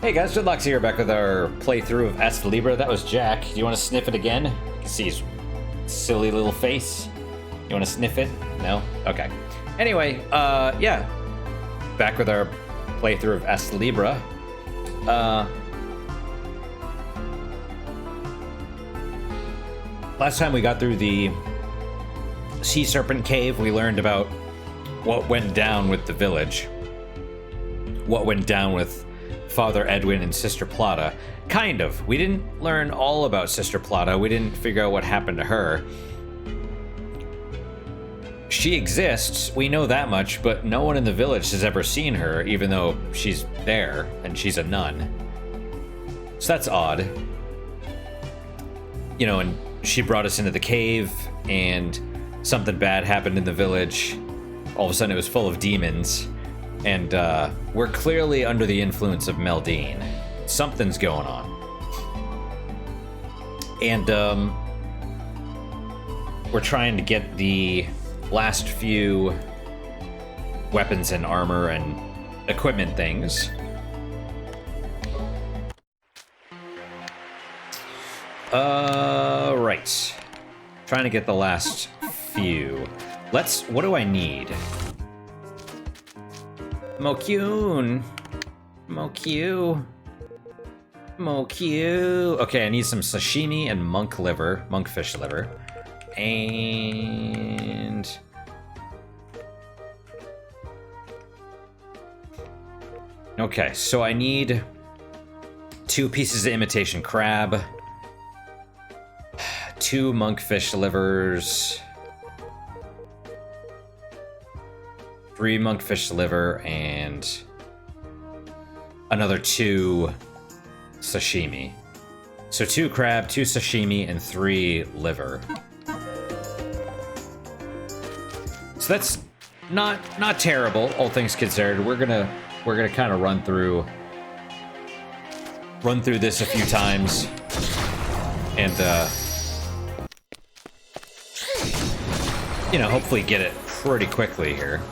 Hey guys, Dreadlocks here, back with our playthrough of Astlibra. That was Jack. Do you want to sniff it again? You can see his silly little face. You want to sniff it? No? Okay. Anyway, yeah. Back with our playthrough of Astlibra. Last time we got through the Sea Serpent Cave, we learned about what went down with the village. What went down with Father Edwin and Sister Plada. Kind of. We didn't learn all about Sister Plada. We didn't figure out what happened to her. She exists, we know that much, but no one in the village has ever seen her, even though she's there, and she's a nun. So that's odd. You know, and she brought us into the cave, and something bad happened in the village. All of a sudden it was full of demons. And we're clearly under the influence of Meldine. Something's going on. And we're trying to get the last few weapons and armor and equipment things. Right. Trying to get the last few. What do I need? Mokune. Okay, I need some sashimi and monkfish liver. And... okay, so I need 2 pieces of imitation crab, 2 monkfish livers, 3 monkfish liver, and another 2 sashimi. So 2 crab, 2 sashimi, and 3 liver. So that's not terrible, all things considered. We're gonna kind of run through this a few times, and you know, hopefully get it pretty quickly here.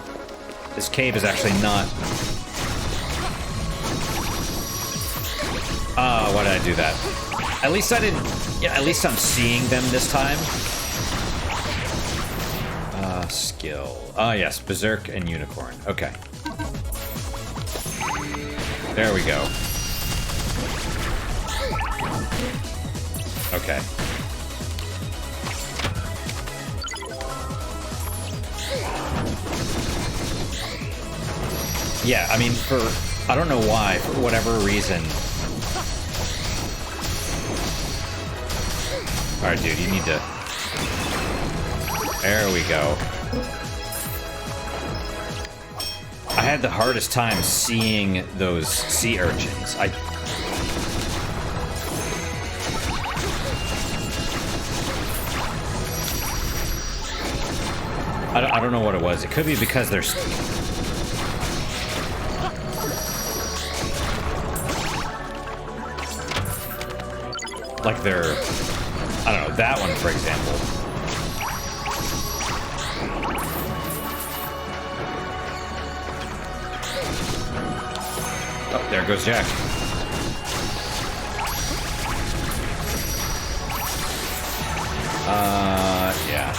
This cave is actually not... oh, why did I do that? At least I didn't... yeah, at least I'm seeing them this time. Skill. Ah, yes, Berserk and Unicorn. Okay. There we go. Okay. Yeah, I mean, I don't know why, for whatever reason. Alright, dude, you need to... there we go. I had the hardest time seeing those sea urchins. I don't know what it was. It could be because there's... like they're... I don't know, that one, for example. Oh, there goes Jack. Yeah.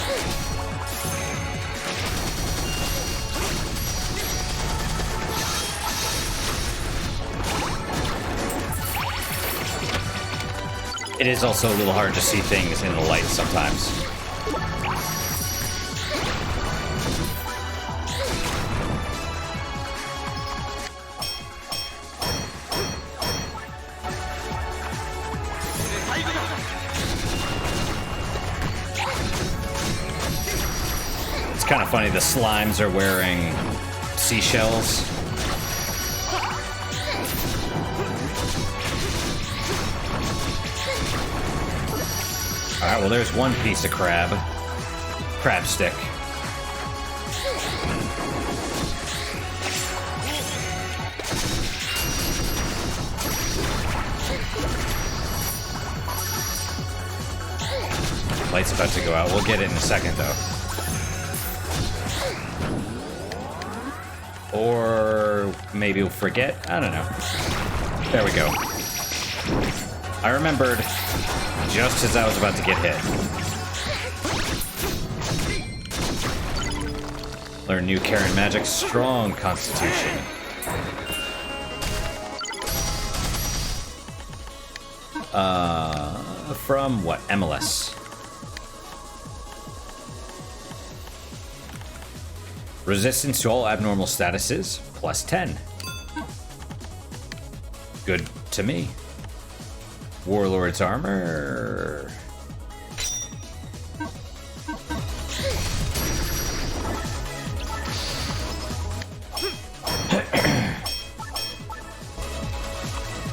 It is also a little hard to see things in the light sometimes. It's kind of funny, the slimes are wearing seashells. Alright, well there's one piece of crab. Crab stick. Light's about to go out. We'll get it in a second, though. Or maybe we'll forget. I don't know. There we go. I remembered just as I was about to get hit. Learn new Karen magic, strong constitution. From what? MLS. Resistance to all abnormal statuses, plus 10. Good to me. Warlord's armor.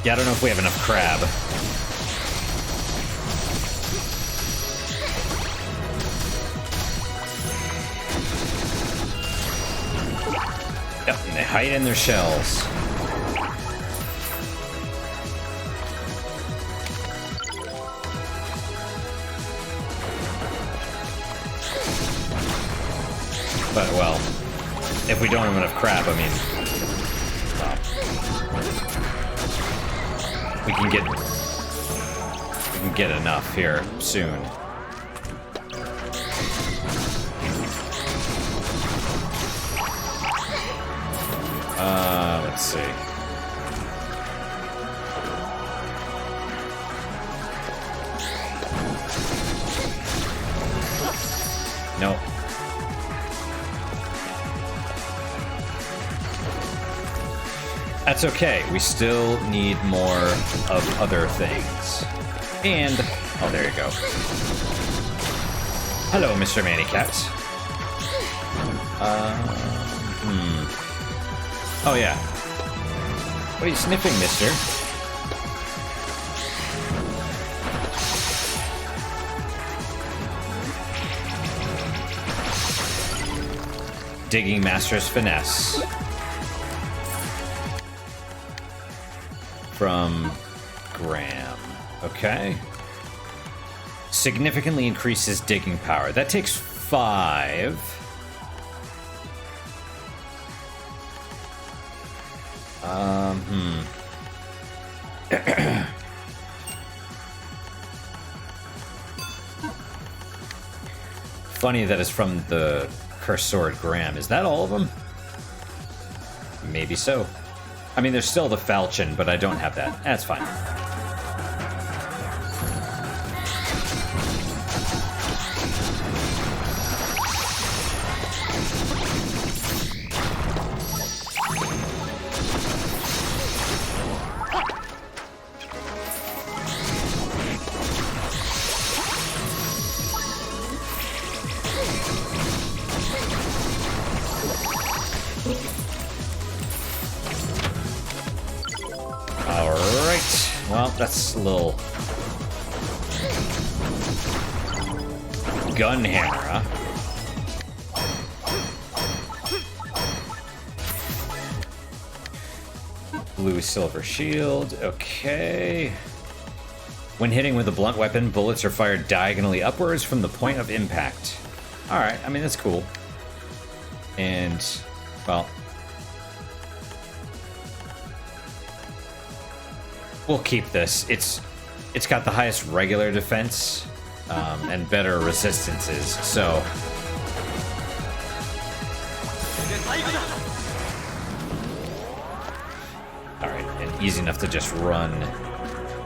Yeah, I don't know if we have enough crab. Yep, and they hide in their shells. But, well, if we don't have enough crab, I mean, well, we can get enough here soon. Let's see. Nope. That's okay. We still need more of other things. And, oh, there you go. Hello, Mr. Mannycat. Oh, yeah. What are you sniffing, mister? Digging Master's Finesse. From Graham. Okay. Significantly increases digging power. That takes 5. Funny that is from the Cursed Sword Graham. Is that all of them? Maybe so. I mean, there's still the falchion, but I don't have that. That's fine. That's a little gun hammer, huh? Blue silver shield, okay. When hitting with a blunt weapon, bullets are fired diagonally upwards from the point of impact. Alright, I mean, that's cool. And, well, we'll keep this. It's got the highest regular defense and better resistances, so. Alright, and easy enough to just run.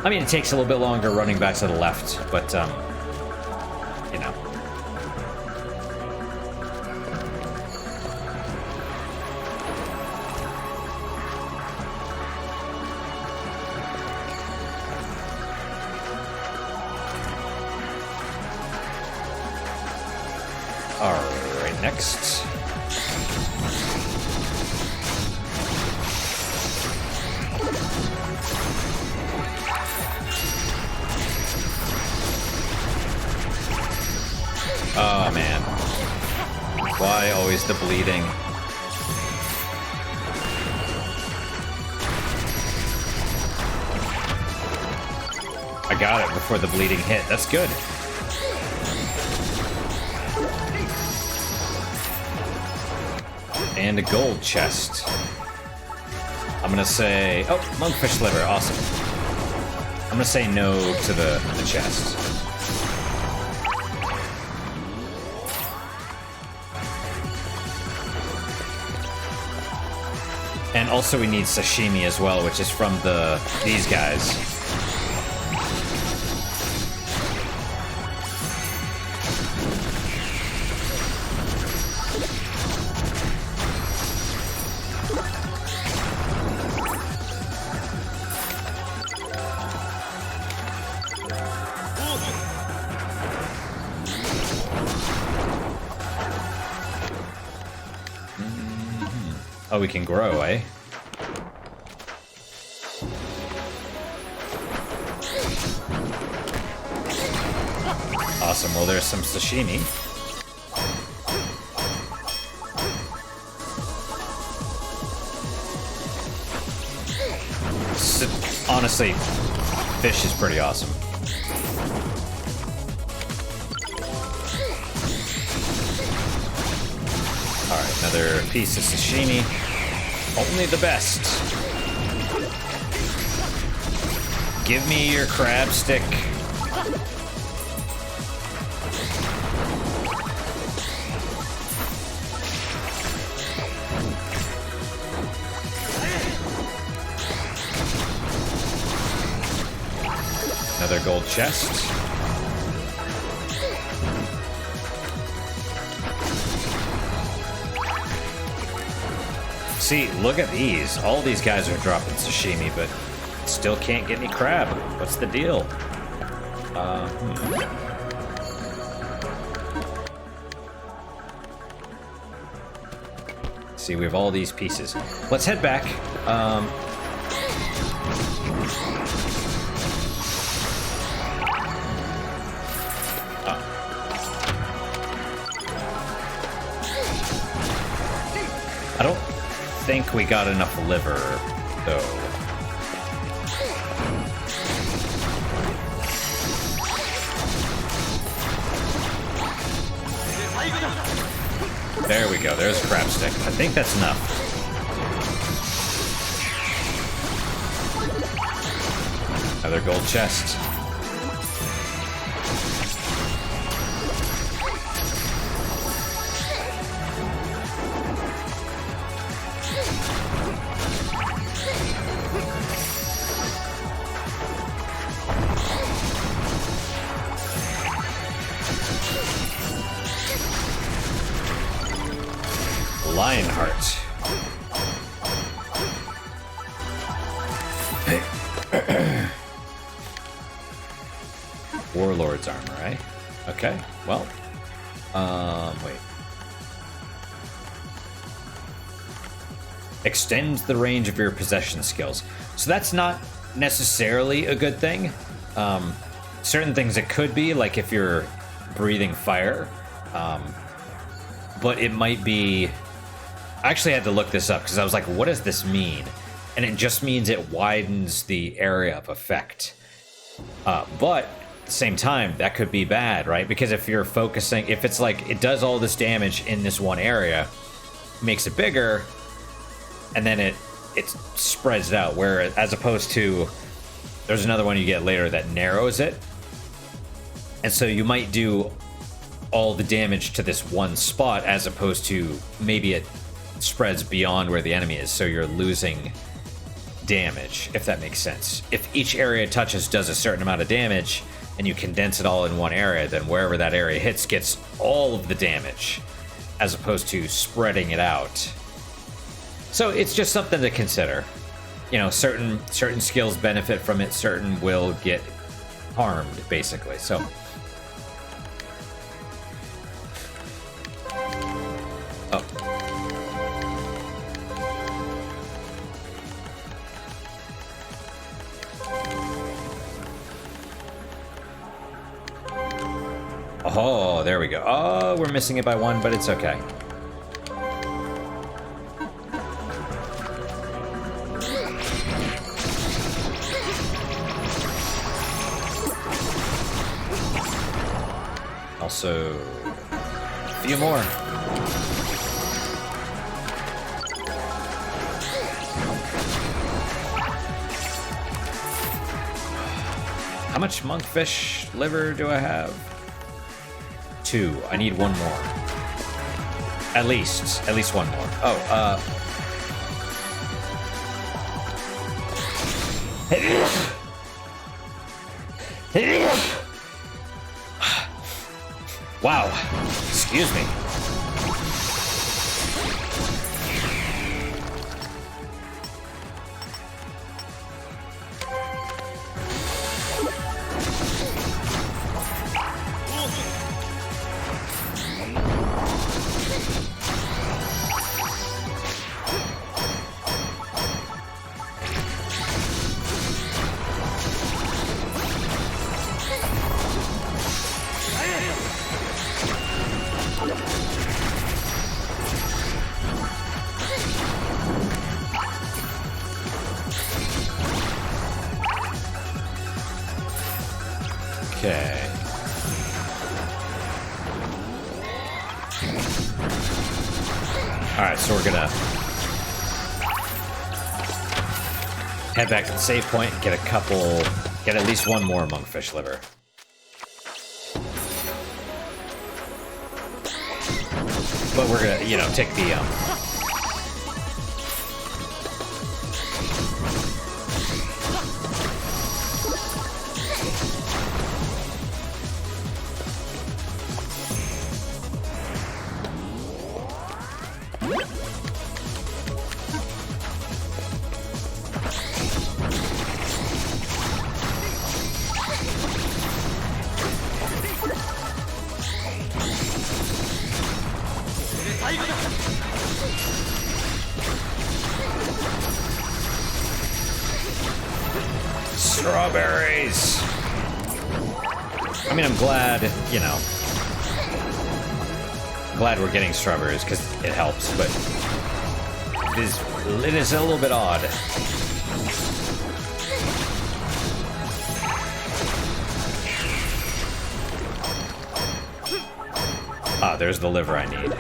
I mean, it takes a little bit longer running back to the left, but, you know. Alright, next. Oh, man. Why always the bleeding? I got it before the bleeding hit. That's good. And a gold chest. I'm gonna say, oh, monkfish liver, awesome. I'm gonna say no to the chest. And also we need sashimi as well, which is from these guys. Oh, we can grow, eh? Awesome, well there's some sashimi. Honestly, fish is pretty awesome. Alright, another piece of sashimi. Only the best. Give me your crab stick. Another gold chest. See, look at these. All these guys are dropping sashimi, but still can't get any crab. What's the deal? See, we have all these pieces. Let's head back. I don't think we got enough liver, though. There we go, there's a crab stick. I think that's enough. Another gold chest. Lionheart. Warlord's armor, right? Okay, well, wait. Extends the range of your possession skills. So that's not necessarily a good thing. Certain things it could be, like if you're breathing fire, but it might be... I actually had to look this up because I was like, what does this mean? And it just means it widens the area of effect. But at the same time, that could be bad, right? Because if you're focusing, if it's like it does all this damage in this one area, makes it bigger, and then it spreads it out, where as opposed to, there's another one you get later that narrows it. And so you might do all the damage to this one spot as opposed to maybe it spreads beyond where the enemy is, so you're losing damage, if that makes sense. If each area it touches does a certain amount of damage and you condense it all in one area, then wherever that area hits gets all of the damage as opposed to spreading it out. So it's just something to consider. You know, certain skills benefit from it, certain will get harmed, basically. So oh, there we go. Oh, we're missing it by one, but it's okay. Also, a few more. How much monkfish liver do I have? 2. I need 1 more. At least one more. Oh, wow. Excuse me. Okay. Alright, so we're gonna head back to the save point, get at least 1 more monkfish liver. But we're gonna, you know, take the, strawberries! I mean, I'm glad, you know, glad we're getting strawberries because it helps, but it is a little bit odd. Ah, there's the liver I need.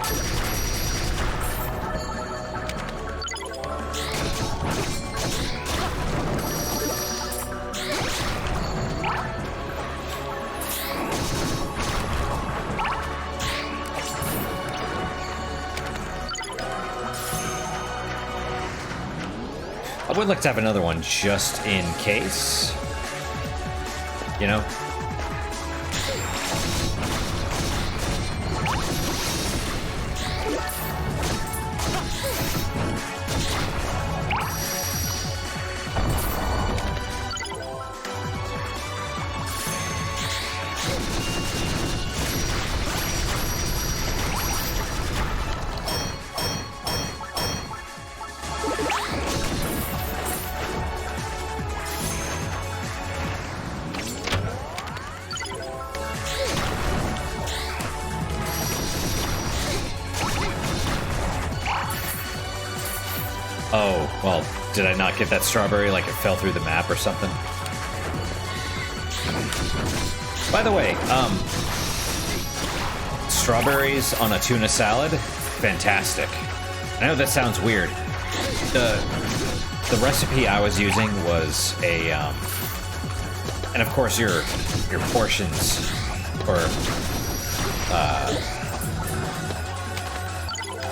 I would like to have another one just in case. You know? Oh, well, did I not get that strawberry like it fell through the map or something? By the way, strawberries on a tuna salad, fantastic. I know that sounds weird. The recipe I was using was a, and of course your portions, or,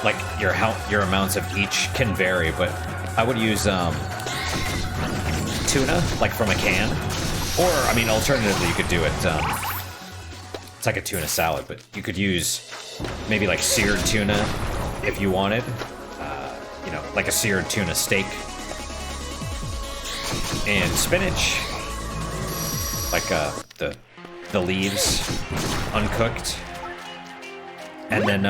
like your amounts of each can vary, but I would use tuna, like from a can, or I mean, alternatively, you could do it. It's like a tuna salad, but you could use maybe like seared tuna if you wanted. You know, like a seared tuna steak, and spinach, like the leaves uncooked, and then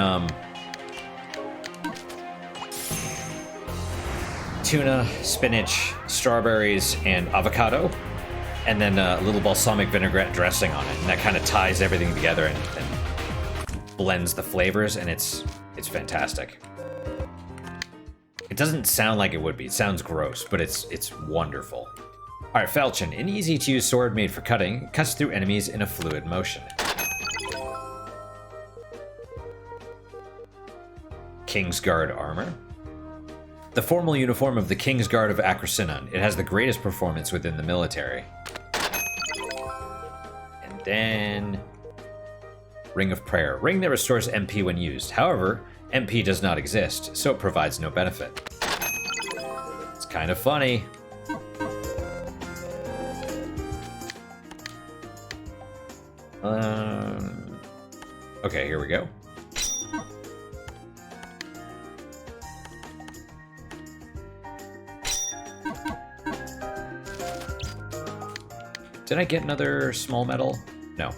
tuna, spinach, strawberries, and avocado, and then a little balsamic vinaigrette dressing on it, and that kind of ties everything together and blends the flavors, and it's fantastic. It doesn't sound like it would be. It sounds gross, but it's wonderful. All right, Falchion, an easy-to-use sword made for cutting, cuts through enemies in a fluid motion. Kingsguard armor. The formal uniform of the Kingsguard of Akrasinon. It has the greatest performance within the military. Then... Ring of Prayer. Ring that restores MP when used. However, MP does not exist, so it provides no benefit. It's kind of funny. Okay, here we go. Did I get another small metal? No.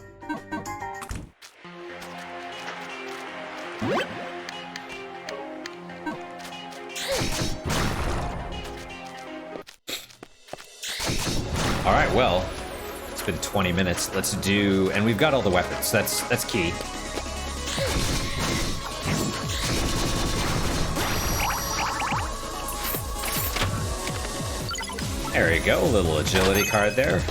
Alright, well, it's been 20 minutes. Let's do... And we've got all the weapons. That's key. There you go, a little agility card there.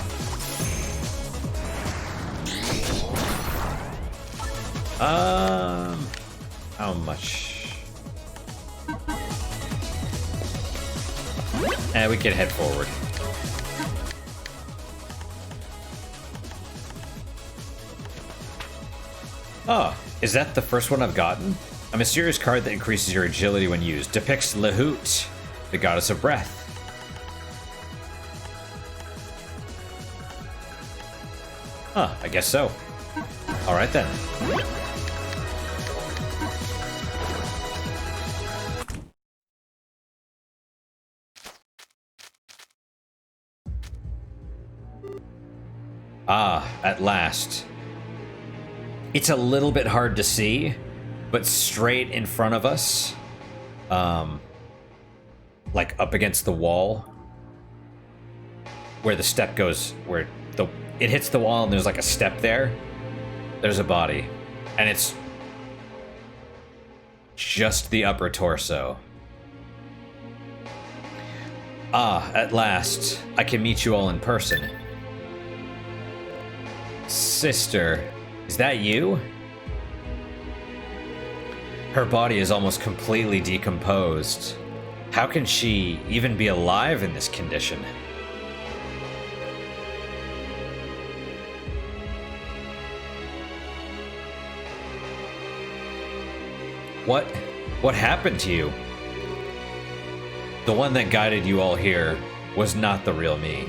How much? We can head forward. Oh, is that the first one I've gotten? A mysterious card that increases your agility when used. Depicts Lehut, the goddess of breath. Huh, I guess so. Alright then. Ah, at last. It's a little bit hard to see, but straight in front of us, like up against the wall, where the step goes, where it hits the wall and there's like a step there, there's a body. And it's just the upper torso. Ah, at last, I can meet you all in person. Sister, is that you? Her body is almost completely decomposed. How can she even be alive in this condition? What happened to you? The one that guided you all here was not the real me.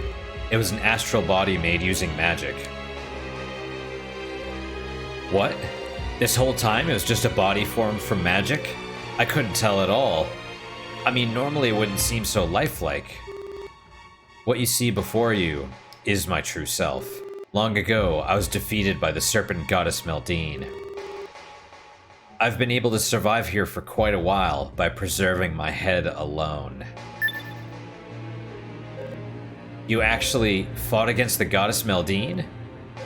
It was an astral body made using magic. What? This whole time it was just a body formed from magic? I couldn't tell at all. I mean, normally it wouldn't seem so lifelike. What you see before you is my true self. Long ago, I was defeated by the serpent goddess Meldine. I've been able to survive here for quite a while by preserving my head alone. You actually fought against the goddess Meldine?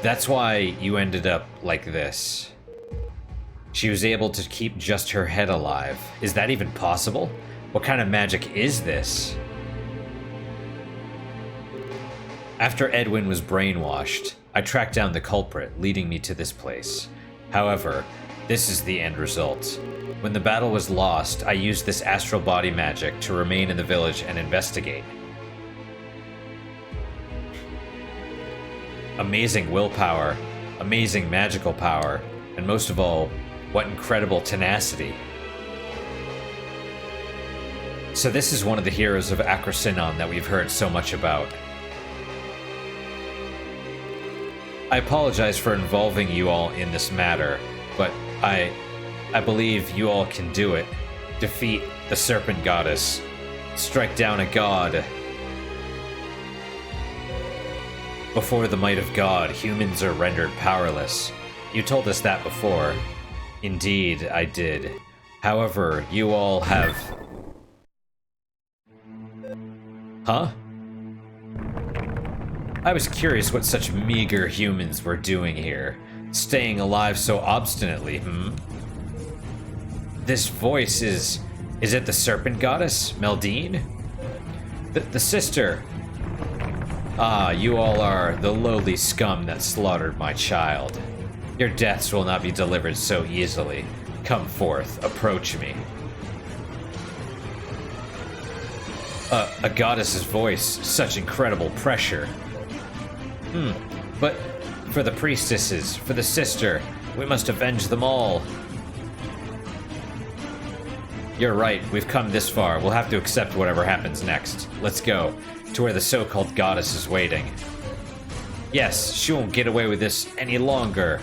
That's why you ended up like this. She was able to keep just her head alive. Is that even possible? What kind of magic is this? After Edwin was brainwashed, I tracked down the culprit, leading me to this place. However, this is the end result. When the battle was lost, I used this astral body magic to remain in the village and investigate. Amazing willpower, amazing magical power, and most of all, what incredible tenacity. So this is one of the heroes of Akrasinon that we've heard so much about. I apologize for involving you all in this matter, but I believe you all can do it. Defeat the serpent goddess. Strike down a god. Before the might of God, humans are rendered powerless. You told us that before. Indeed, I did. However, you all have... Huh? I was curious what such meager humans were doing here. Staying alive so obstinately, This voice is it the serpent goddess, Meldine? The sister. Ah, you all are the lowly scum that slaughtered my child. Your deaths will not be delivered so easily. Come forth, approach me. A goddess's voice, such incredible pressure. But For the priestesses, for the sister, we must avenge them all. You're right, we've come this far. We'll have to accept whatever happens next. Let's go, to where the so-called goddess is waiting. Yes, she won't get away with this any longer.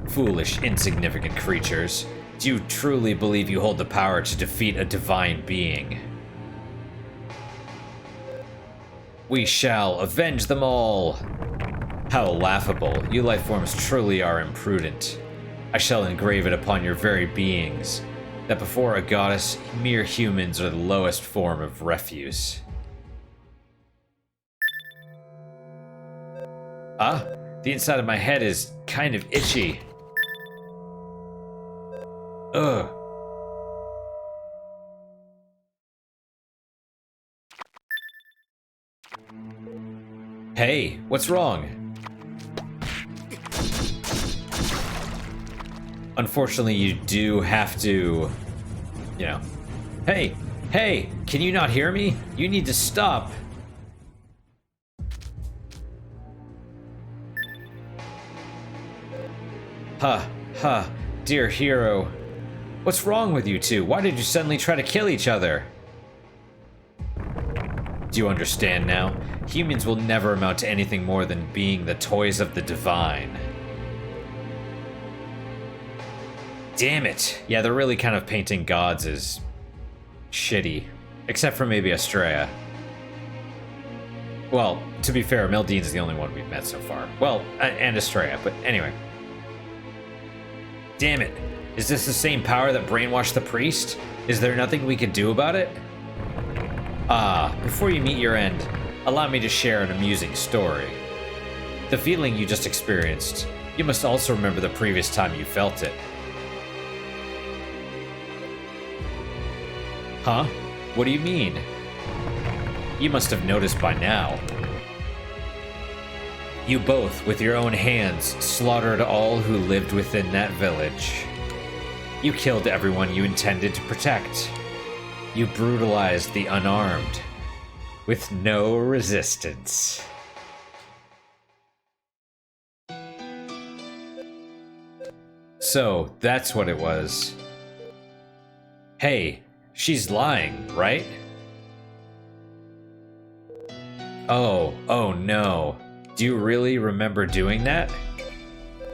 Foolish, insignificant creatures. Do you truly believe you hold the power to defeat a divine being? We shall avenge them all! How laughable. You life forms truly are imprudent. I shall engrave it upon your very beings, that before a goddess, mere humans are the lowest form of refuse. Ah, the inside of my head is kind of itchy. Ugh. Hey, what's wrong? Unfortunately, you do have to, you know. Hey, hey, can you not hear me? You need to stop. Ha, ha, dear hero. What's wrong with you two? Why did you suddenly try to kill each other? Do you understand now? Humans will never amount to anything more than being the toys of the divine. Damn it. Yeah, they're really kind of painting gods as shitty. Except for maybe Estrella. Well, to be fair, Meldine's the only one we've met so far. Well, and Estrella, but anyway. Damn it. Is this the same power that brainwashed the priest? Is there nothing we could do about it? Ah, before you meet your end, allow me to share an amusing story. The feeling you just experienced, you must also remember the previous time you felt it. Huh? What do you mean? You must have noticed by now. You both, with your own hands, slaughtered all who lived within that village. You killed everyone you intended to protect. You brutalized the unarmed, with no resistance. So, that's what it was. Hey, she's lying, right? Oh no. Do you really remember doing that?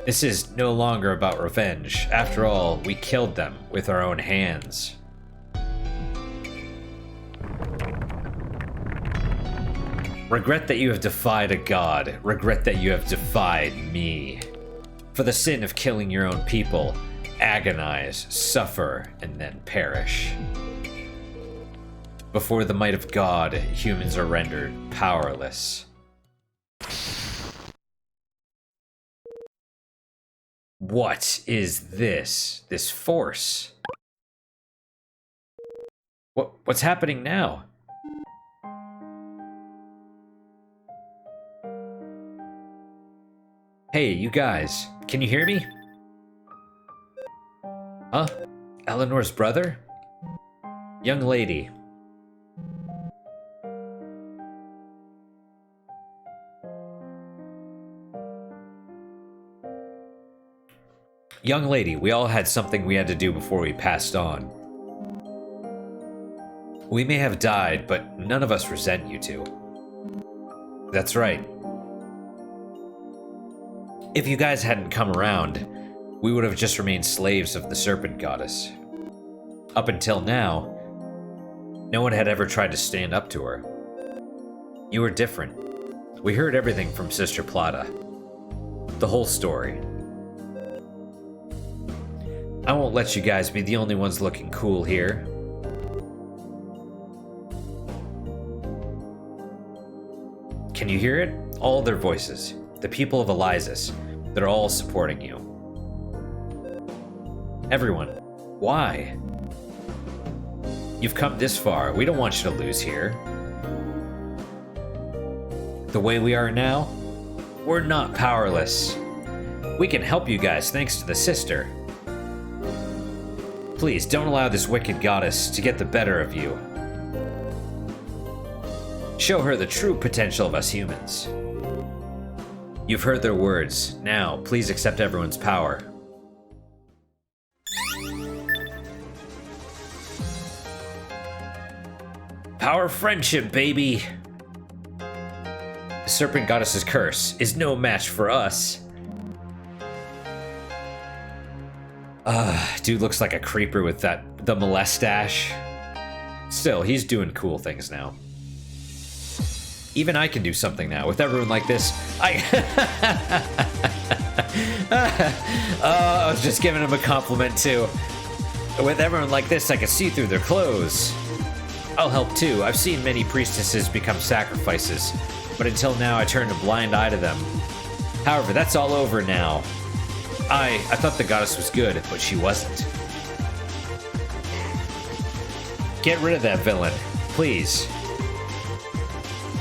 This is no longer about revenge. After all, we killed them with our own hands. Regret that you have defied a god. Regret that you have defied me. For the sin of killing your own people, agonize, suffer, and then perish. Before the might of God, humans are rendered powerless. What is this? This force? What's happening now? Hey, you guys, can you hear me? Huh? Eleanor's brother? Young lady. Young lady, we all had something we had to do before we passed on. We may have died, but none of us resent you two. That's right. If you guys hadn't come around, we would have just remained slaves of the Serpent Goddess. Up until now, no one had ever tried to stand up to her. You were different. We heard everything from Sister Plada. The whole story. I won't let you guys be the only ones looking cool here. Can you hear it? All their voices. The people of Elysis. They're all supporting you. Everyone. Why? You've come this far. We don't want you to lose here. The way we are now, we're not powerless. We can help you guys thanks to the sister. Please, don't allow this wicked goddess to get the better of you. Show her the true potential of us humans. You've heard their words. Now, please accept everyone's power. Power of friendship, baby! The Serpent Goddess's curse is no match for us. Dude looks like a creeper with the molestache. Still, he's doing cool things now. Even I can do something now. With everyone like this, I was just giving him a compliment too. With everyone like this, I can see through their clothes. I'll help too. I've seen many priestesses become sacrifices, but until now I turned a blind eye to them. However, that's all over now. I thought the goddess was good, but she wasn't. Get rid of that villain, please.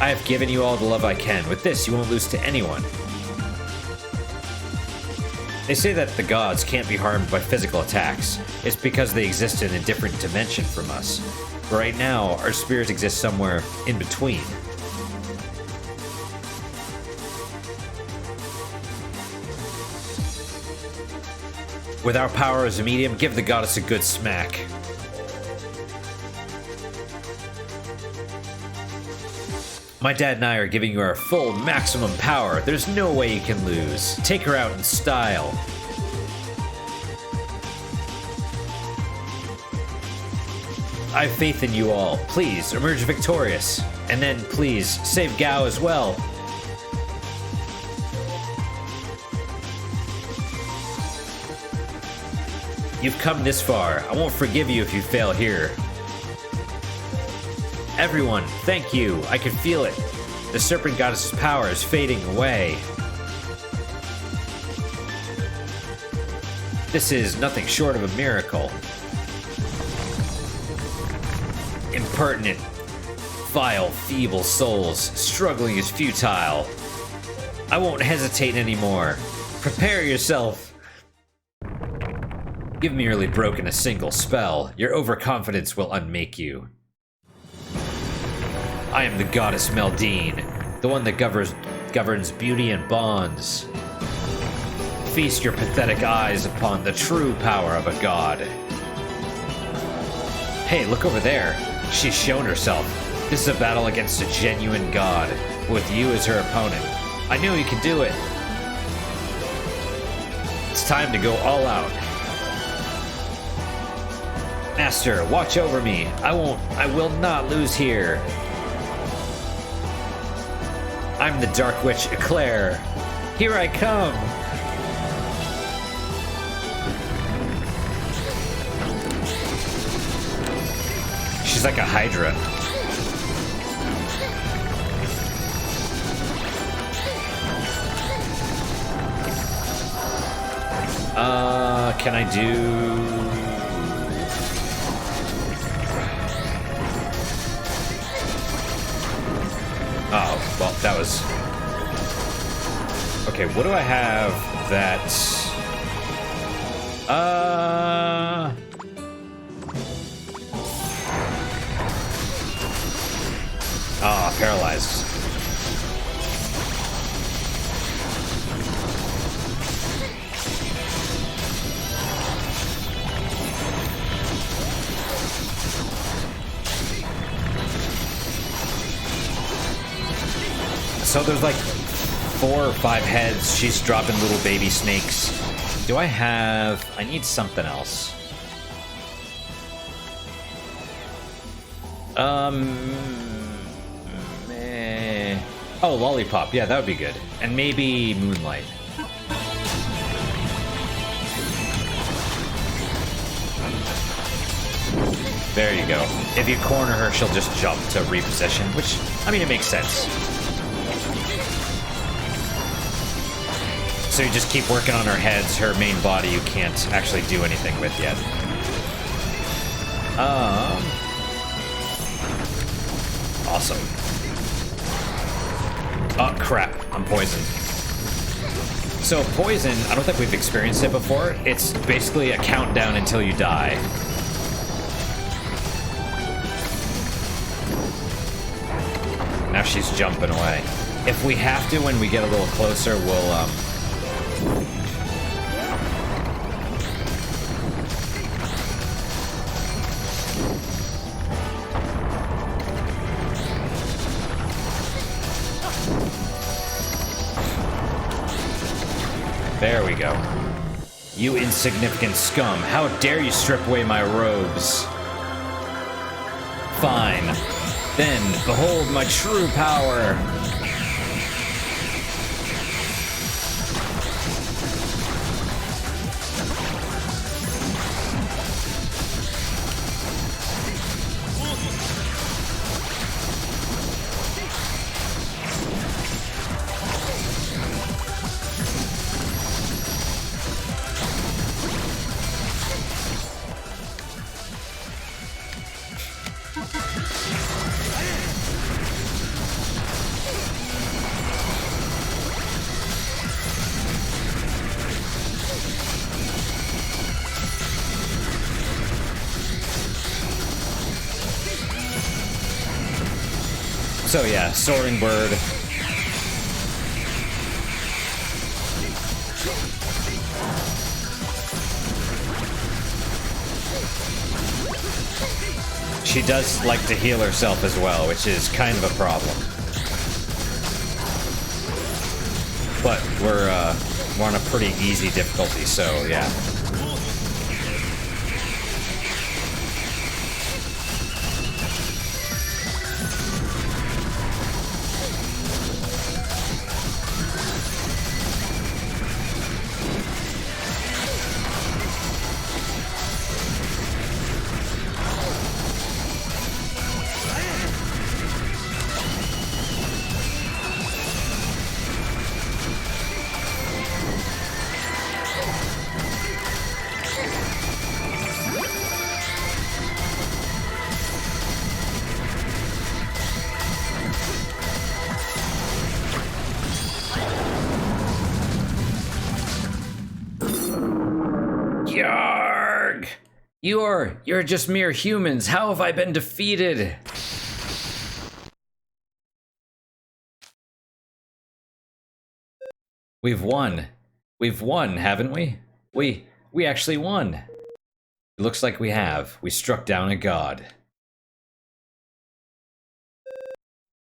I have given you all the love I can. With this, you won't lose to anyone. They say that the gods can't be harmed by physical attacks. It's because they exist in a different dimension from us. But right now, our spirits exist somewhere in between. With our power as a medium, give the goddess a good smack. My dad and I are giving you our full maximum power. There's no way you can lose. Take her out in style. I have faith in you all. Please, emerge victorious. And then, please, save Gao as well. You've come this far. I won't forgive you if you fail here. Everyone, thank you. I can feel it. The Serpent Goddess's power is fading away. This is nothing short of a miracle. Impertinent, vile, feeble souls. Struggling is futile. I won't hesitate anymore. Prepare yourself. You've merely broken a single spell. Your overconfidence will unmake you. I am the goddess Meldine, the one that governs beauty and bonds. Feast your pathetic eyes upon the true power of a god. Hey, look over there. She's shown herself. This is a battle against a genuine god, with you as her opponent. I know you can do it. It's time to go all out. Master, watch over me. I will not lose here. I'm the Dark Witch Eclair. Here I come. She's like a Hydra. Can I do... Oh, well, that was... Okay, what do I have that... paralyzed. So there's like 4 or 5 heads. She's dropping little baby snakes. Do I have... I need something else. Oh, Lollipop. Yeah, that would be good. And maybe Moonlight. There you go. If you corner her, she'll just jump to reposition, which, I mean, it makes sense. So you just keep working on her heads. Her main body you can't actually do anything with yet. Awesome. Oh, crap. I'm poisoned. So poison, I don't think we've experienced it before. It's basically a countdown until you die. Now she's jumping away. If we have to, when we get a little closer, we'll, There we go. You insignificant scum. How dare you strip away my robes? Fine. Then, behold my true power. So yeah, soaring bird. She does like to heal herself as well, which is kind of a problem. But we're on a pretty easy difficulty, so yeah. Yarg! You're just mere humans. How have I been defeated? We've won. We've won, haven't we? We actually won. It looks like we have. We struck down a god.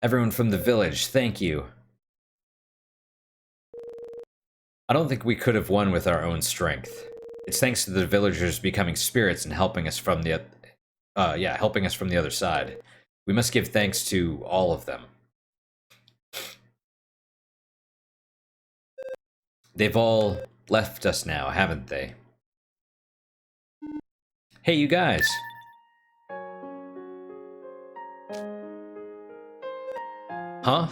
Everyone from the village, thank you. I don't think we could have won with our own strength. It's thanks to the villagers becoming spirits and helping us from the other side. We must give thanks to all of them. They've all left us now, haven't they? Hey, you guys. Huh?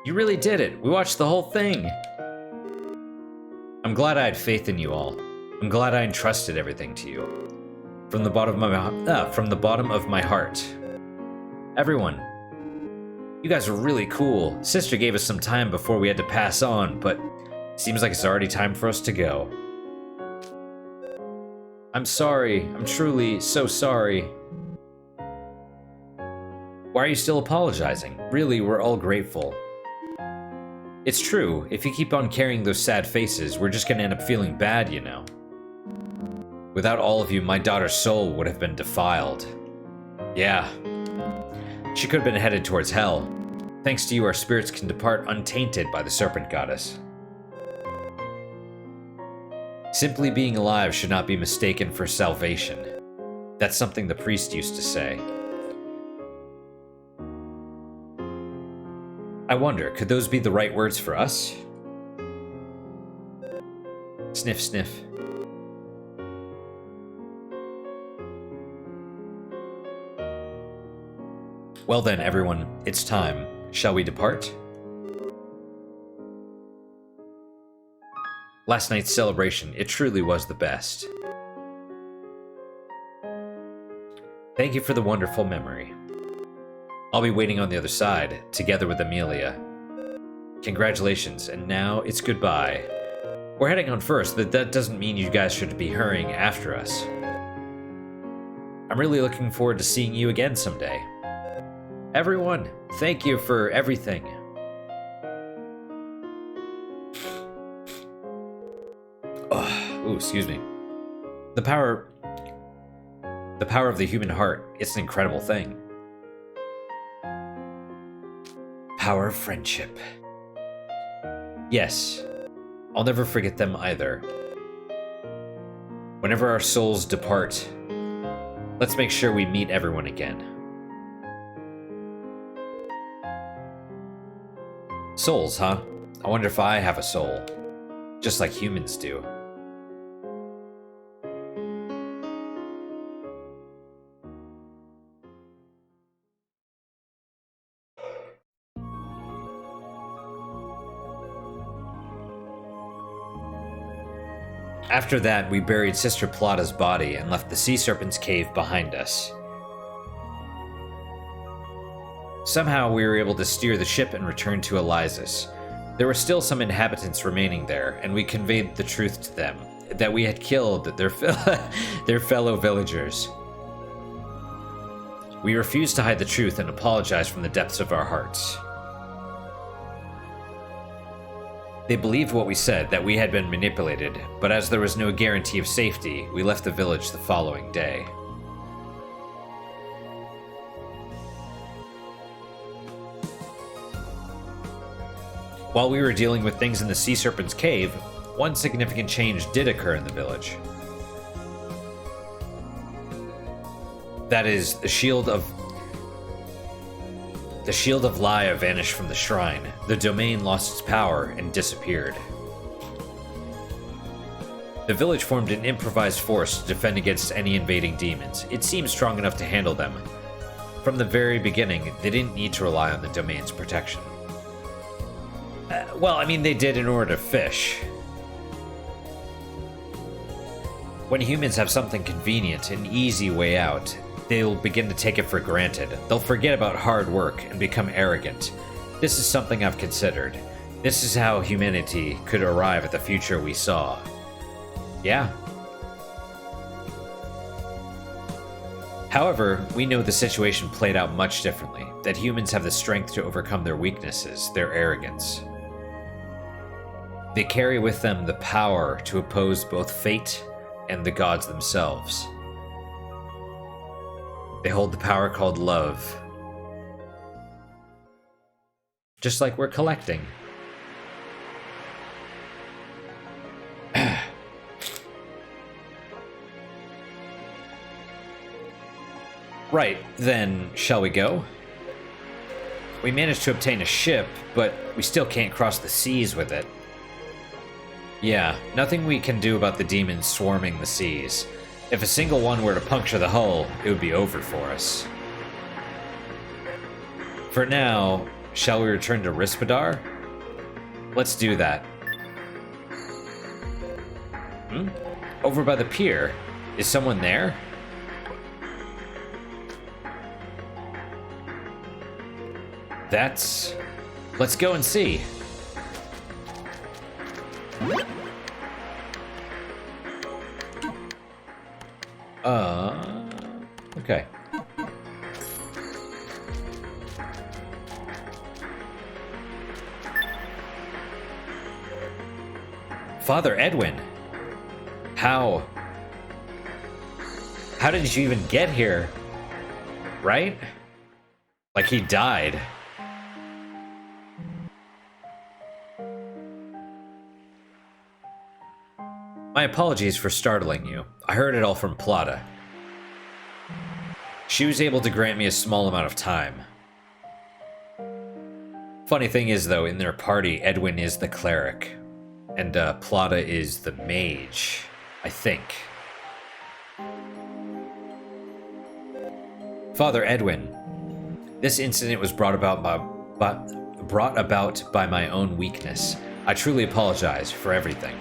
You really did it. We watched the whole thing. I'm glad I had faith in you all. I'm glad I entrusted everything to you. From the bottom of my heart. Everyone, you guys are really cool. Sister gave us some time before we had to pass on, but it seems like it's already time for us to go. I'm sorry. I'm truly so sorry. Why are you still apologizing? Really, we're all grateful. It's true. If you keep on carrying those sad faces, we're just gonna end up feeling bad, you know. Without all of you, my daughter's soul would have been defiled. Yeah. She could have been headed towards hell. Thanks to you, our spirits can depart untainted by the Serpent Goddess. Simply being alive should not be mistaken for salvation. That's something the priest used to say. I wonder, could those be the right words for us? Sniff, sniff. Well then, everyone, it's time. Shall we depart? Last night's celebration, it truly was the best. Thank you for the wonderful memory. I'll be waiting on the other side, together with Amelia. Congratulations, and now it's goodbye. We're heading on first, but that doesn't mean you guys should be hurrying after us. I'm really looking forward to seeing you again someday. Everyone, thank you for everything. Oh, ooh, excuse me. The power of the human heart, it's an incredible thing. Power of friendship. Yes, I'll never forget them either. Whenever our souls depart, let's make sure we meet everyone again. Souls, huh? I wonder if I have a soul, just like humans do. After that, we buried Sister Plada's body and left the Sea Serpent's cave behind us. Somehow, we were able to steer the ship and return to Elysis. There were still some inhabitants remaining there, and we conveyed the truth to them, that we had killed their fellow villagers. We refused to hide the truth and apologized from the depths of our hearts. They believed what we said, that we had been manipulated, but as there was no guarantee of safety, we left the village the following day. While we were dealing with things in the Sea Serpent's cave, one significant change did occur in the village. That is, the shield of Laya vanished from the shrine. The domain lost its power and disappeared. The village formed an improvised force to defend against any invading demons. It seemed strong enough to handle them. From the very beginning, they didn't need to rely on the domain's protection. Well, I mean, they did in order to fish. When humans have something convenient, an easy way out, they'll begin to take it for granted. They'll forget about hard work and become arrogant. This is something I've considered. This is how humanity could arrive at the future we saw. Yeah. However, we know the situation played out much differently, that humans have the strength to overcome their weaknesses, their arrogance. They carry with them the power to oppose both fate and the gods themselves. They hold the power called love. Just like we're collecting. Right, then, shall we go? We managed to obtain a ship, but we still can't cross the seas with it. Yeah, nothing we can do about the demons swarming the seas. If a single one were to puncture the hull, it would be over for us. For now, shall we return to Rispodar? Let's do that. Over by the pier. Is someone there? Let's go and see. Okay. Father Edwin, how did you even get here? Right? Like he died. My apologies for startling you. I heard it all from Plada. She was able to grant me a small amount of time. Funny thing is, though, in their party, Edwin is the cleric, and Plada is the mage, I think. Father Edwin, this incident was brought about by my own weakness. I truly apologize for everything.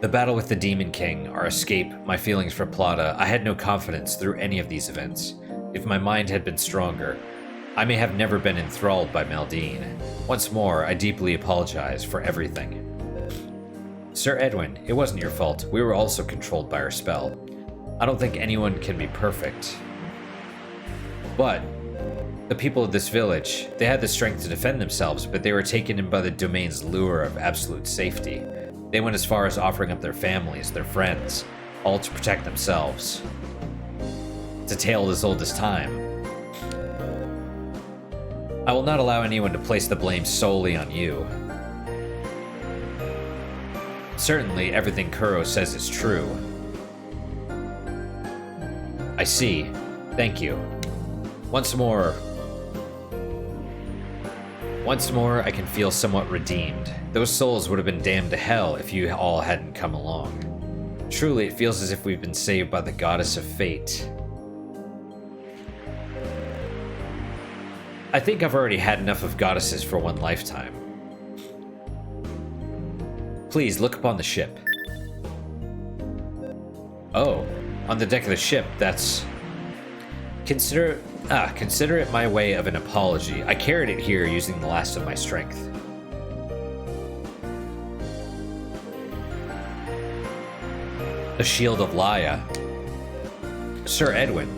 The battle with the Demon King, our escape, my feelings for Plada, I had no confidence through any of these events. If my mind had been stronger, I may have never been enthralled by Meldine. Once more, I deeply apologize for everything. Sir Edwin, it wasn't your fault. We were also controlled by her spell. I don't think anyone can be perfect. But the people of this village, they had the strength to defend themselves, but they were taken in by the domain's lure of absolute safety. They went as far as offering up their families, their friends, all to protect themselves. It's a tale as old as time. I will not allow anyone to place the blame solely on you. Certainly, everything Kuro says is true. I see. Thank you. Once more, I can feel somewhat redeemed. Those souls would have been damned to hell if you all hadn't come along. Truly, it feels as if we've been saved by the goddess of fate. I think I've already had enough of goddesses for one lifetime. Please, look upon the ship. Oh, on the deck of the ship, that's... Consider it my way of an apology. I carried it here using the last of my strength. The Shield of Laya. Sir Edwin.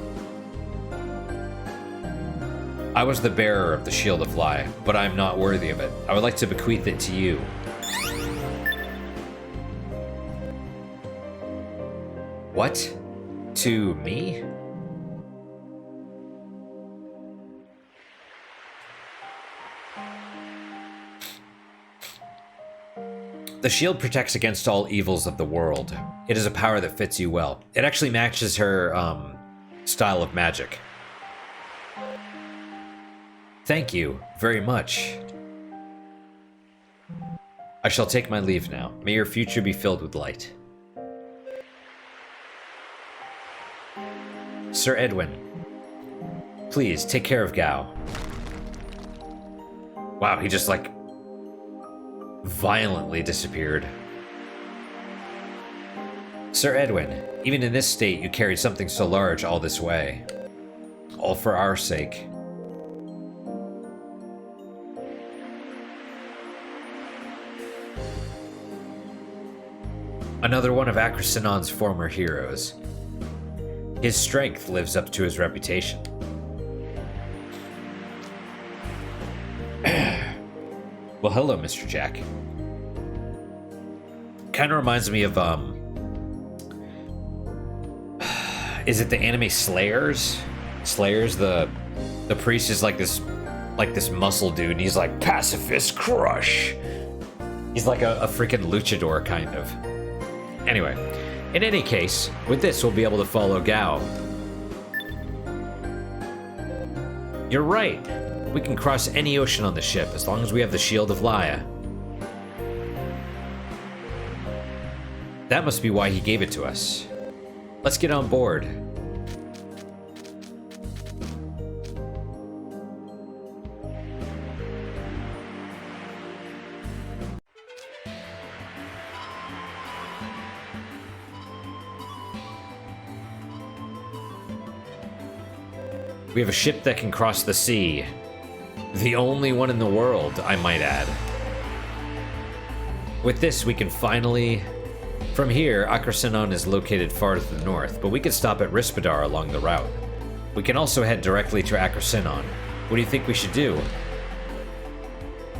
I was the bearer of the Shield of Laya, but I am not worthy of it. I would like to bequeath it to you. What? To me? The shield protects against all evils of the world. It is a power that fits you well. It actually matches her style of magic. Thank you very much. I shall take my leave now. May your future be filled with light. Sir Edwin, please take care of Gao. Wow, he just like violently disappeared. Sir Edwin, even in this state, you carried something so large all this way. All for our sake. Another one of Akrasinon's former heroes. His strength lives up to his reputation. Well, hello, Mr. Jack. Kind of reminds me of, is it the anime Slayers? Slayers, the priest is like this muscle dude, and he's like, pacifist crush. He's like a freaking luchador, kind of. Anyway, in any case, with this, we'll be able to follow Gao. You're right. We can cross any ocean on the ship, as long as we have the Shield of Laya. That must be why he gave it to us. Let's get on board. We have a ship that can cross the sea. The only one in the world, I might add. With this, we can finally... From here, Akrasinon is located far to the north, but we can stop at Rispidar along the route. We can also head directly to Akrasinon. What do you think we should do?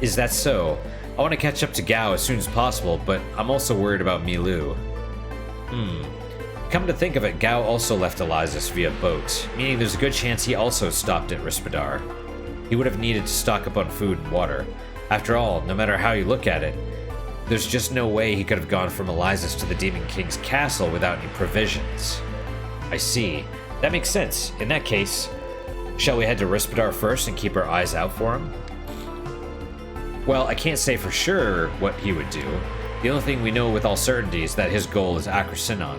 Is that so? I want to catch up to Gao as soon as possible, but I'm also worried about Milu. Come to think of it, Gao also left Elizas via boat, meaning there's a good chance he also stopped at Rispidar. He would have needed to stock up on food and water. After all, no matter how you look at it, there's just no way he could have gone from Elizas to the Demon King's castle without any provisions. I see. That makes sense. In that case, shall we head to Rispidar first and keep our eyes out for him? Well, I can't say for sure what he would do. The only thing we know with all certainty is that his goal is Akrasinon.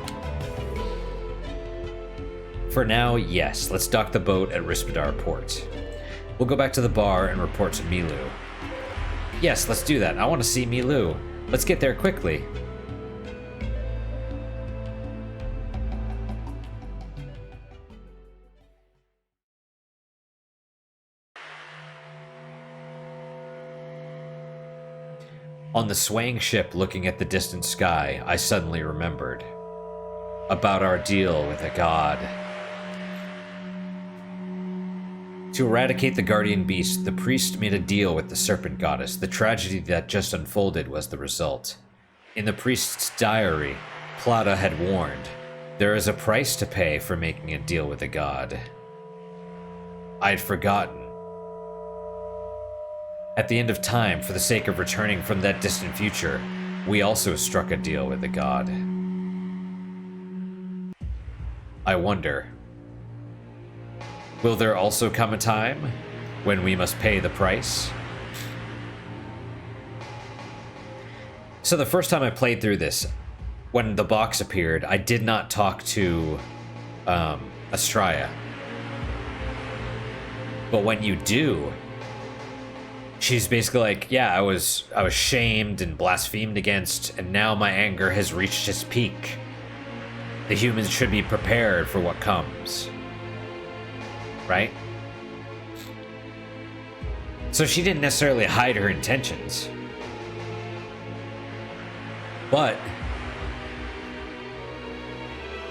For now, yes, let's dock the boat at Rispidar Port. We'll go back to the bar and report to Milu. Yes, let's do that. I want to see Milu. Let's get there quickly. On the swaying ship looking at the distant sky, I suddenly remembered. About our deal with a god. To eradicate the guardian beast, the priest made a deal with the serpent goddess. The tragedy that just unfolded was the result. In the priest's diary, Plada had warned, "There is a price to pay for making a deal with a god." I'd forgotten. At the end of time, for the sake of returning from that distant future, we also struck a deal with a god. I wonder, will there also come a time when we must pay the price? So the first time I played through this, when the box appeared, I did not talk to Astraya. But when you do, she's basically like, yeah, I was shamed and blasphemed against, and now my anger has reached its peak. The humans should be prepared for what comes. Right? So she didn't necessarily hide her intentions. But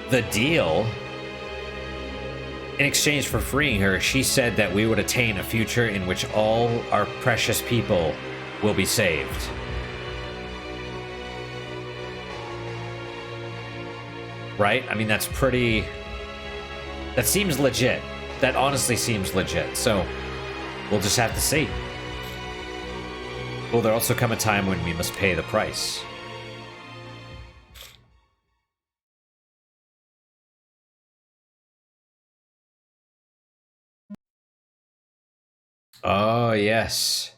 the deal, in exchange for freeing her, she said that we would attain a future in which all our precious people will be saved. Right? I mean, that's pretty... That seems legit. That honestly seems legit. So, we'll just have to see. Will there also come a time when we must pay the price? Oh, yes.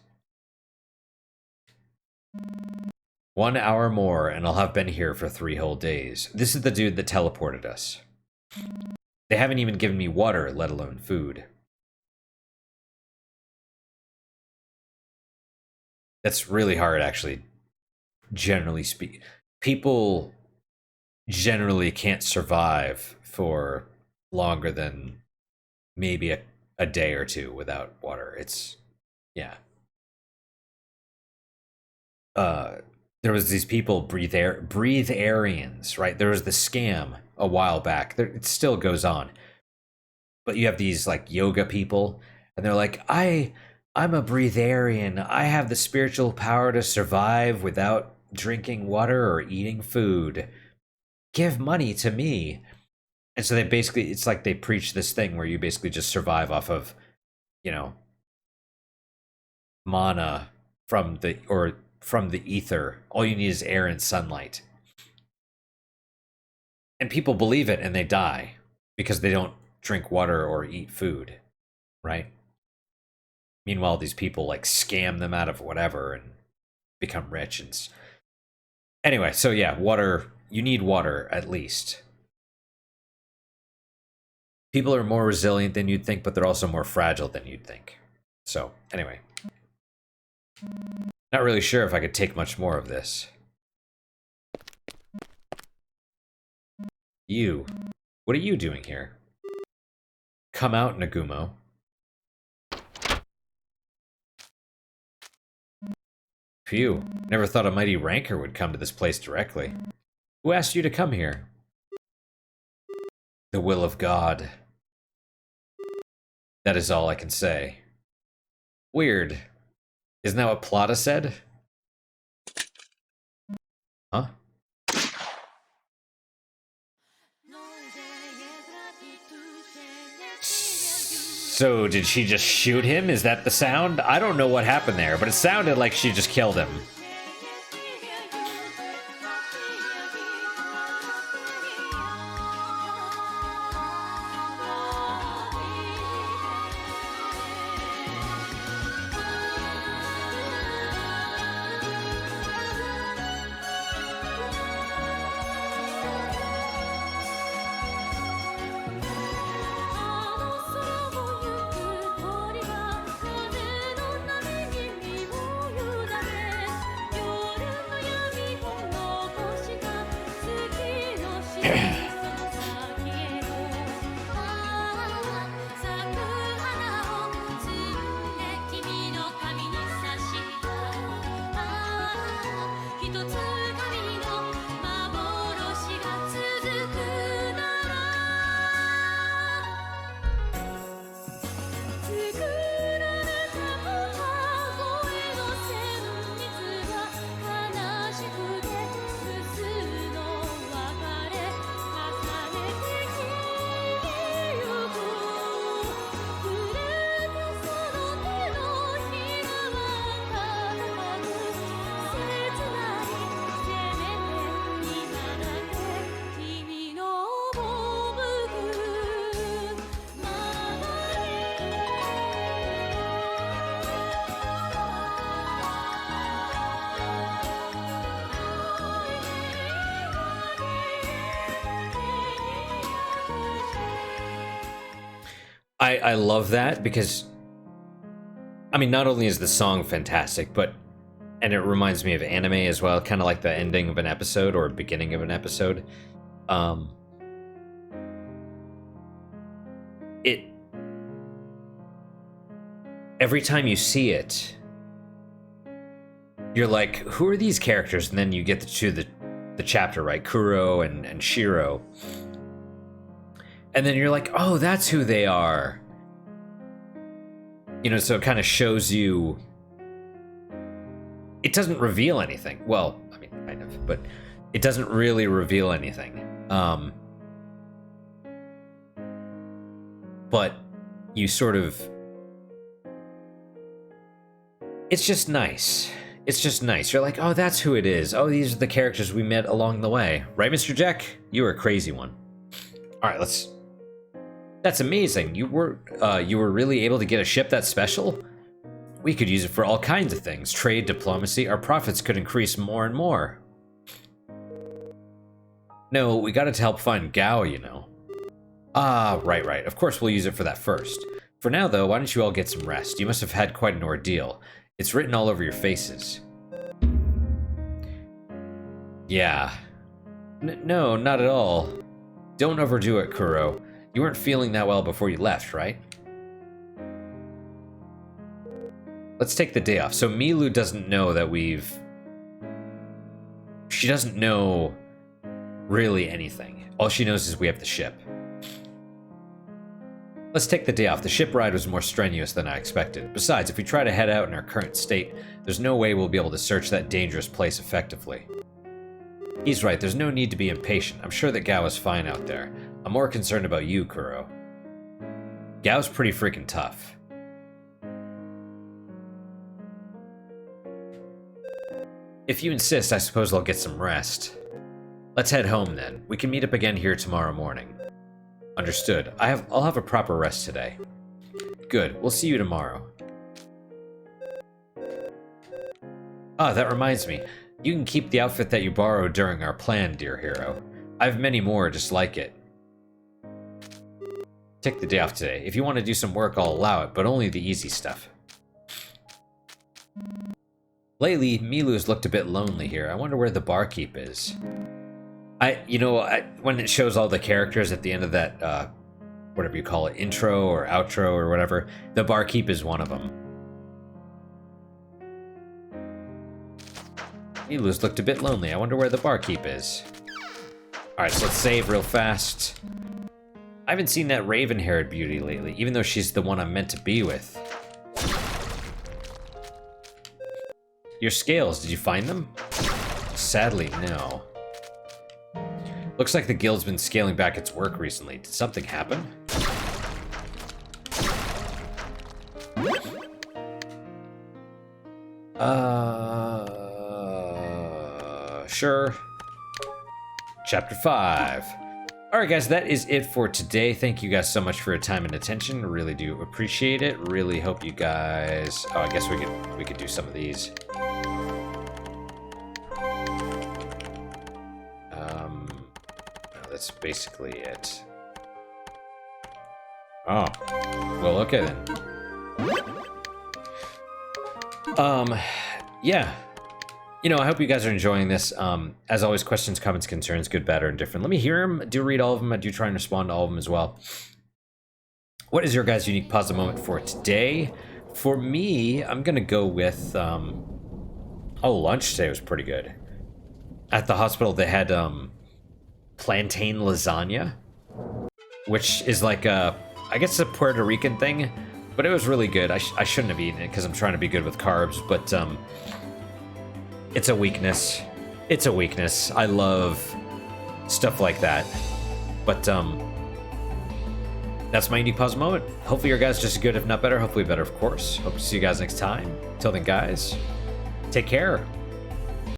1 hour more, and I'll have been here for 3 whole days. This is the dude that teleported us. They haven't even given me water, let alone food. That's really hard, actually. Generally speaking. People generally can't survive for longer than maybe a day or two without water. It's... yeah. There was these people, breatharians, right? There was the scam a while back. It still goes on. But you have these, like, yoga people, and they're like, I'm a breatharian. I have the spiritual power to survive without drinking water or eating food. Give money to me. And so they basically, it's like they preach this thing where you basically just survive off of, you know, mana from the ether. All you need is air and sunlight. And people believe it and they die because they don't drink water or eat food, right? Meanwhile, these people like scam them out of whatever and become rich. And anyway, so yeah, water, you need water at least. People are more resilient than you'd think, but they're also more fragile than you'd think. So anyway, not really sure if I could take much more of this. You, what are you doing here? Come out, Nagumo. Phew, never thought a mighty rancor would come to this place directly. Who asked you to come here? The will of God. That is all I can say. Weird. Isn't that what Plada said? Huh? So, did she just shoot him? Is that the sound? I don't know what happened there, but it sounded like she just killed him. I love that because, I mean, not only is the song fantastic, but, and it reminds me of anime as well, kind of like the ending of an episode or beginning of an episode. Every time you see it, you're like, who are these characters? And then you get to the chapter, right? Kuro and Shiro. And then you're like, oh, that's who they are. You know, so it kind of shows you. It doesn't reveal anything. Well, I mean, kind of, but it doesn't really reveal anything. But you sort of. It's just nice. It's just nice. You're like, oh, that's who it is. Oh, these are the characters we met along the way. Right, Mr. Jack? You were a crazy one. All right, let's. That's amazing. You were really able to get a ship that special? We could use it for all kinds of things. Trade, diplomacy, our profits could increase more and more. No, we got it to help find Gao, you know. Ah, right. Of course we'll use it for that first. For now, though, why don't you all get some rest? You must have had quite an ordeal. It's written all over your faces. Yeah. No, not at all. Don't overdo it, Kuro. You weren't feeling that well before you left, right? Let's take the day off. So Milu doesn't know that she doesn't know really anything. All she knows is we have the ship. Let's take the day off. The ship ride was more strenuous than I expected. Besides, if we try to head out in our current state, there's no way we'll be able to search that dangerous place effectively. He's right, there's no need to be impatient. I'm sure that Gao is fine out there. I'm more concerned about you, Kuro. Gao's pretty freaking tough. If you insist, I suppose I'll get some rest. Let's head home then. We can meet up again here tomorrow morning. Understood. I'll have a proper rest today. Good. We'll see you tomorrow. Ah, that reminds me. You can keep the outfit that you borrowed during our plan, dear hero. I have many more just like it. Take the day off today. If you want to do some work, I'll allow it, but only the easy stuff. Lately, Milu's looked a bit lonely here. I wonder where the barkeep is. When it shows all the characters at the end of that, whatever you call it, intro or outro or whatever, the barkeep is one of them. Milu's looked a bit lonely. I wonder where the barkeep is. Alright, so let's save real fast. I haven't seen that raven-haired beauty lately, even though she's the one I'm meant to be with. Your scales, did you find them? Sadly, no. Looks like the guild's been scaling back its work recently. Did something happen? Sure. Chapter 5. Alright guys, that is it for today. Thank you guys so much for your time and attention. Really do appreciate it. Really hope you guys... Oh, I guess we could do some of these. That's basically it. Oh. Well, okay then. Yeah. You know, I hope you guys are enjoying this. As always, questions, comments, concerns, good, bad, or indifferent. Let me hear them. I do read all of them. I do try and respond to all of them as well. What is your guys' unique positive moment for today? For me, I'm going to go with... lunch today was pretty good. At the hospital, they had plantain lasagna, which is like I guess a Puerto Rican thing, but it was really good. I shouldn't have eaten it because I'm trying to be good with carbs, but it's a weakness. It's a weakness. I love stuff like that, but that's my unique positive moment. Hopefully your guys just as good, if not better. Hopefully better, of course. Hope to see you guys next time. Till then, guys, take care.